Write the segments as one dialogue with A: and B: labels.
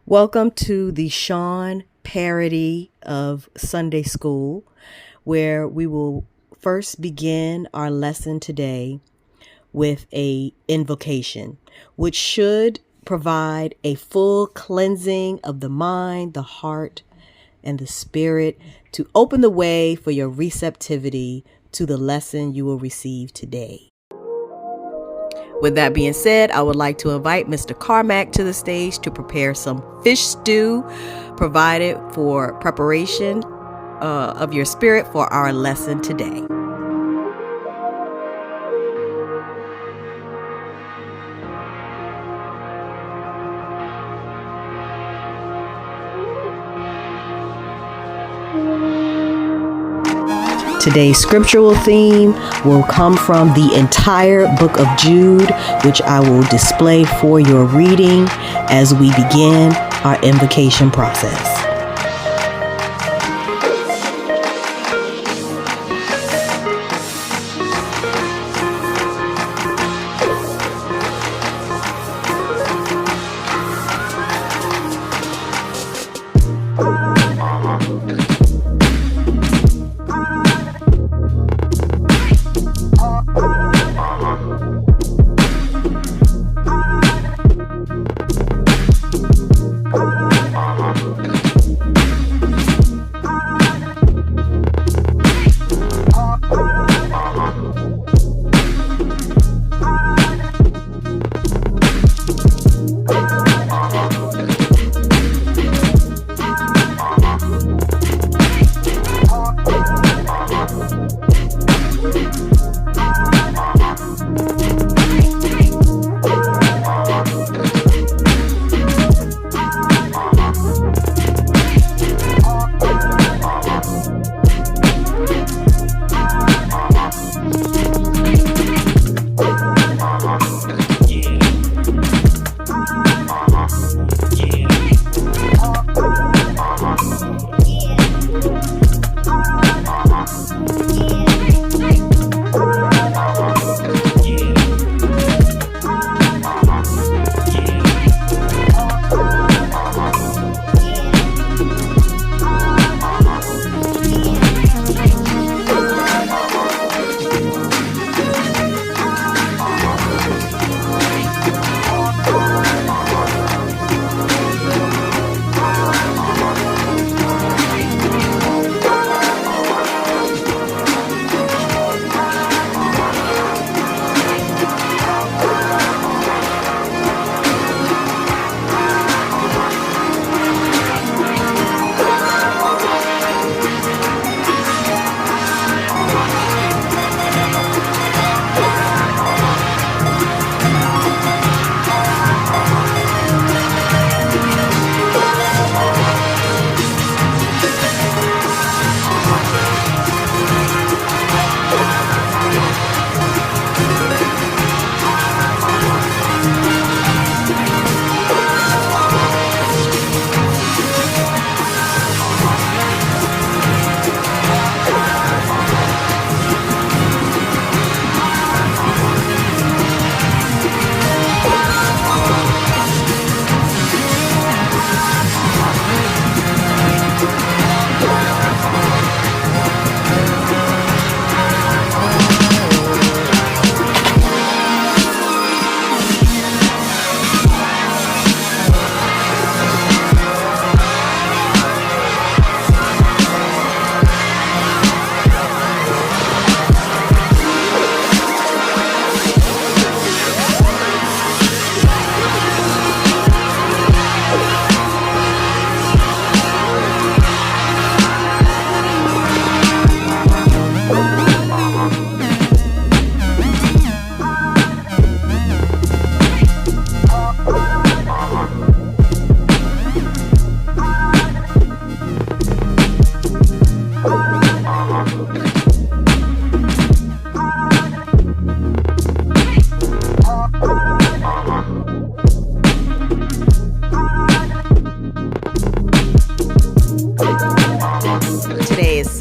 A: Welcome to the Sean parody of Sunday School, where we will first begin our lesson today with a invocation, which should provide a full cleansing of the mind, the heart, and the spirit to open the way for your receptivity to the lesson you will receive today. With that being said, I would like to invite Mr. Carmack to the stage to prepare some fish stew provided for preparation of your spirit for our lesson today. Today's scriptural theme will come from the entire book of Jude, which I will display for your reading as we begin our invocation process.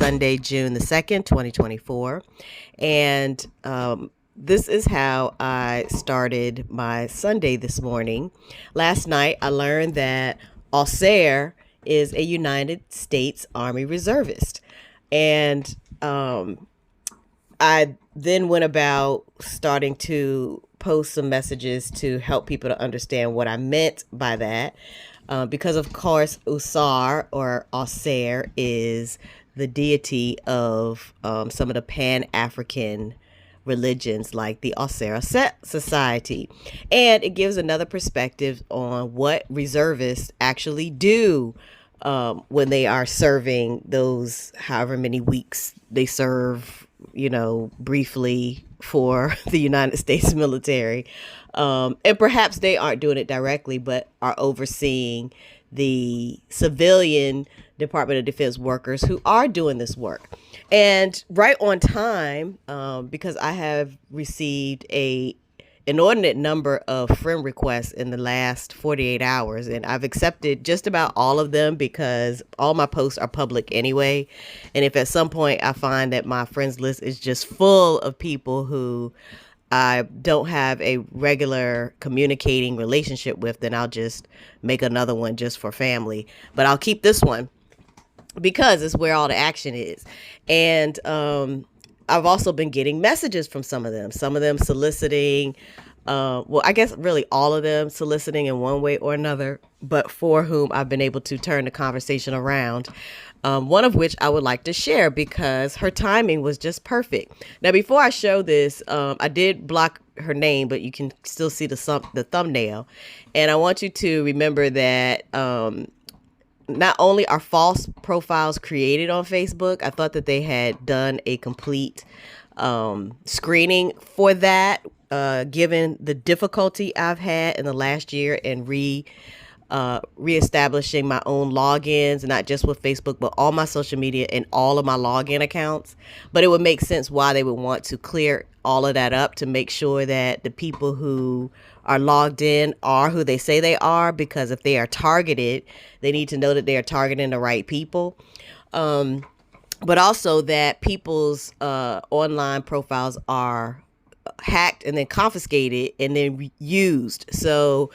A: Sunday, June the 2nd, 2024. And this is how I started my Sunday this morning. Last night, I learned that USAR is a United States Army reservist. And I then went about starting to post some messages to help people to understand what I meant by that. Because, of course, USAR or USAR is the deity of some of the Pan-African religions like the USAR Society. And it gives another perspective on what reservists actually do when they are serving those however many weeks they serve, briefly for the United States military. And perhaps they aren't doing it directly, but are overseeing the civilian Department of Defense workers who are doing this work. And right on time, because I have received an inordinate number of friend requests in the last 48 hours, and I've accepted just about all of them because all my posts are public anyway. And if at some point I find that my friends list is just full of people who I don't have a regular communicating relationship with, then I'll just make another one just for family. But I'll keep this one because it's where all the action is. And I've also been getting messages from some of them soliciting, I guess really all of them soliciting in one way or another, but for whom I've been able to turn the conversation around. One of which I would like to share because her timing was just perfect. Now, before I show this, I did block her name, but you can still see the thumbnail. And I want you to remember that not only are false profiles created on Facebook, I thought that they had done a complete screening for that, given the difficulty I've had in the last year in reestablishing my own logins, not just with Facebook, but all my social media and all of my login accounts. But it would make sense why they would want to clear all of that up to make sure that the people who are logged in are who they say they are, because if they are targeted, they need to know that they are targeting the right people. But also that people's online profiles are hacked and then confiscated and then used. So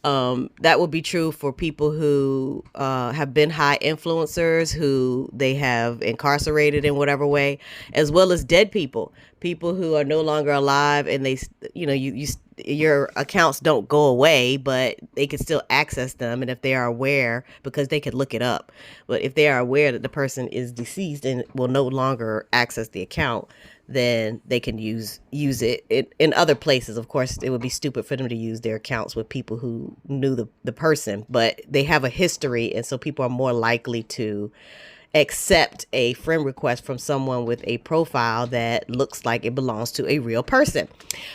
A: that would be true for people who have been high influencers, who they have incarcerated in whatever way, as well as dead people who are no longer alive, and they, your accounts don't go away, but they can still access them. And if they are aware, because they can look it up, but if they are aware that the person is deceased and will no longer access the account, then they can use it in other places. Of course, it would be stupid for them to use their accounts with people who knew the person, but they have a history, and so people are more likely to accept a friend request from someone with a profile that looks like it belongs to a real person.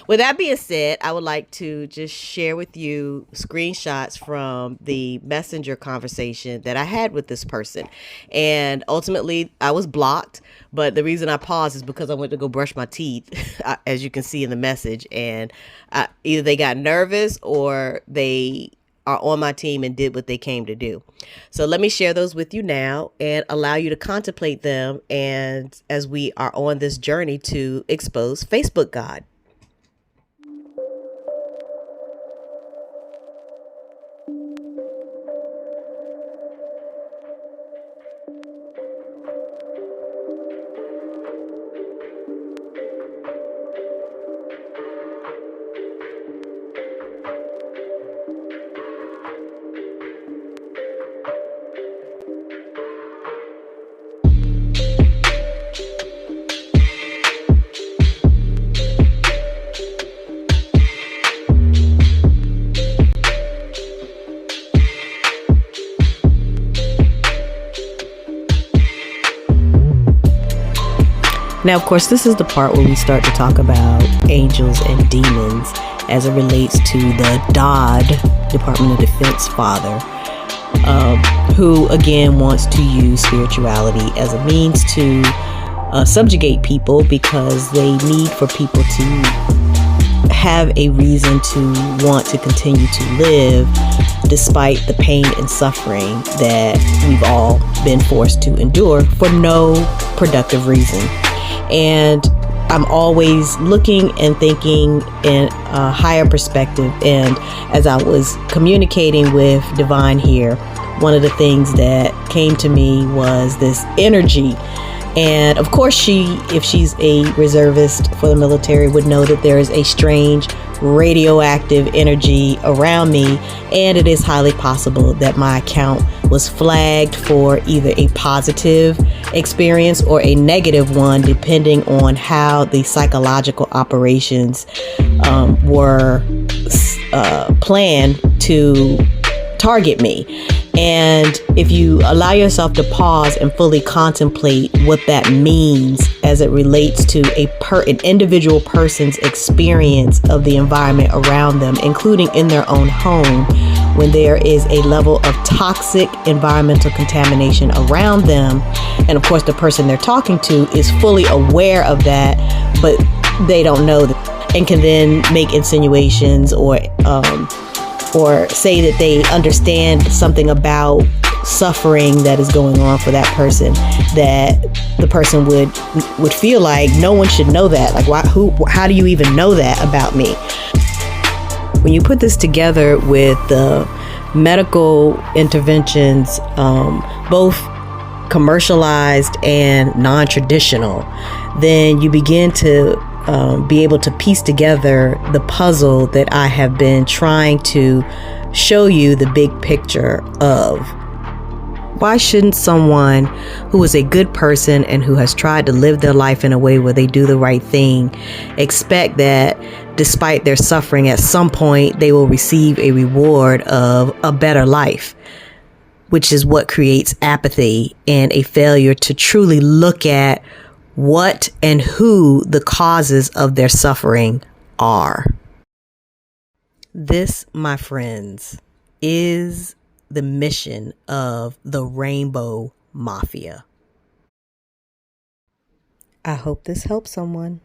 A: With that being said, I would like to just share with you screenshots from the messenger conversation that I had with this person. And ultimately, I was blocked. But the reason I paused is because I went to go brush my teeth, as you can see in the message. And either they got nervous or they are on my team and did what they came to do. So let me share those with you now and allow you to contemplate them, and as we are on this journey to expose Facebook God. Now, of course, this is the part where we start to talk about angels and demons as it relates to the DOD, Department of Defense father, who, again, wants to use spirituality as a means to subjugate people, because they need for people to have a reason to want to continue to live despite the pain and suffering that we've all been forced to endure for no productive reason. And I'm always looking and thinking in a higher perspective. And as I was communicating with Divine here, one of the things that came to me was this energy. And of course, if she's a reservist for the military, would know that there is a strange radioactive energy around me, and it is highly possible that my account was flagged for either a positive experience or a negative one, depending on how the psychological operations were planned to target me. And if you allow yourself to pause and fully contemplate what that means as it relates to an individual person's experience of the environment around them, including in their own home, when there is a level of toxic environmental contamination around them, and of course the person they're talking to is fully aware of that, but they don't know that, and can then make insinuations or say that they understand something about suffering that is going on for that person, that the person would feel like no one should know that. Like, how do you even know that about me? When you put this together with the medical interventions, both commercialized and non-traditional, then you begin to be able to piece together the puzzle that I have been trying to show you the big picture of. Why shouldn't someone who is a good person and who has tried to live their life in a way where they do the right thing expect that despite their suffering, at some point they will receive a reward of a better life, which is what creates apathy and a failure to truly look at what and who the causes of their suffering are. This, my friends, is the mission of the Rainbow Mafia. I hope this helps someone.